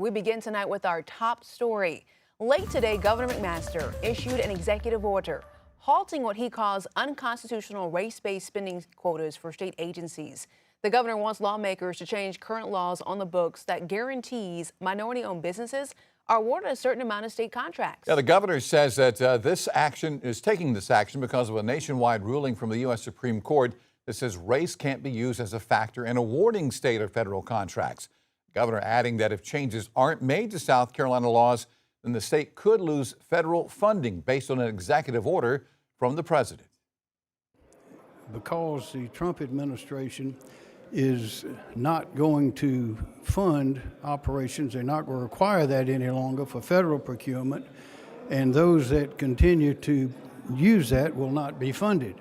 We begin tonight with our top story. Late today, Governor McMaster issued an executive order halting what he calls unconstitutional race-based spending quotas for state agencies. The governor wants lawmakers to change current laws on the books that guarantees minority-owned businesses are awarded a certain amount of state contracts. Yeah, the governor says that taking this action because of a nationwide ruling from the U.S. Supreme Court that says race can't be used as a factor in awarding state or federal contracts. The governor adding that if changes aren't made to South Carolina laws, then the state could lose federal funding based on an executive order from the president. Because the Trump administration is not going to fund operations, they're not going to require that any longer for federal procurement, and those that continue to use that will not be funded.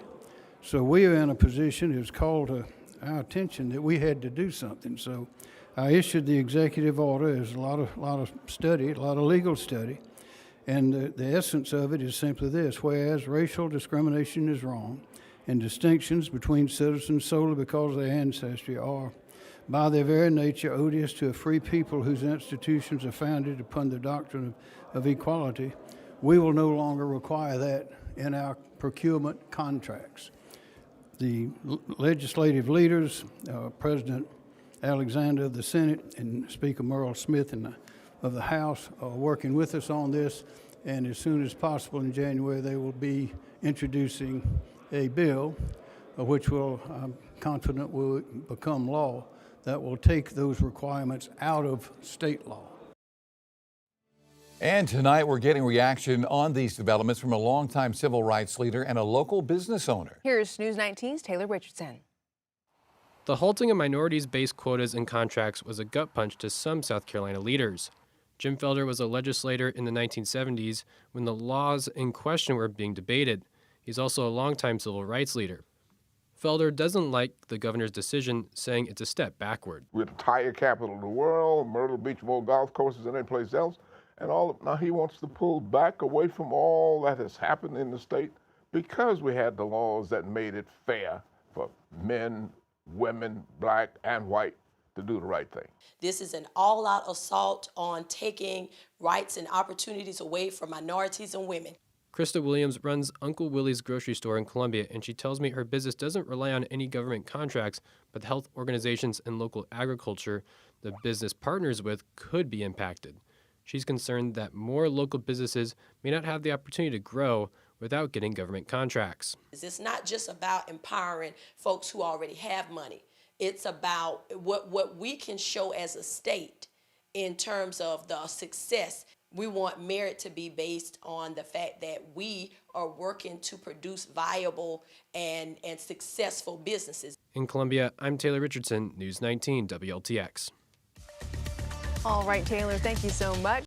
So we are in a position, it's called to our attention that we had to do something. So I issued the executive order. There's a lot of study, a lot of legal study, and the essence of it is simply this: whereas racial discrimination is wrong, and distinctions between citizens solely because of their ancestry are, by their very nature, odious to a free people whose institutions are founded upon the doctrine of equality, we will no longer require that in our procurement contracts. The legislative leaders, President Alexander of the Senate and Speaker Merle Smith of the House, are working with us on this, and as soon as possible in January they will be introducing a bill which I'm confident will become law that will take those requirements out of state law. And tonight we're getting reaction on these developments from a longtime civil rights leader and a local business owner. Here's News 19's Taylor Richardson. The halting of minorities-based quotas and contracts was a gut punch to some South Carolina leaders. Jim Felder was a legislator in the 1970s when the laws in question were being debated. He's also a longtime civil rights leader. Felder doesn't like the governor's decision, saying it's a step backward. We're the tire capital of the world, Myrtle Beach, more golf courses than any place else. And now he wants to pull back away from all that has happened in the state because we had the laws that made it fair for men, women, black and white to do the right thing. This is an all-out assault on taking rights and opportunities away from minorities and women. Krista Williams runs Uncle Willie's grocery store in Columbia, and she tells me her business doesn't rely on any government contracts, but the health organizations and local agriculture the business partners with could be impacted. She's concerned that more local businesses may not have the opportunity to grow without getting government contracts. It's not just about empowering folks who already have money. It's about what we can show as a state in terms of the success. We want merit to be based on the fact that we are working to produce viable and successful businesses. In Columbia, I'm Taylor Richardson, News 19 WLTX. All right, Taylor, thank you so much.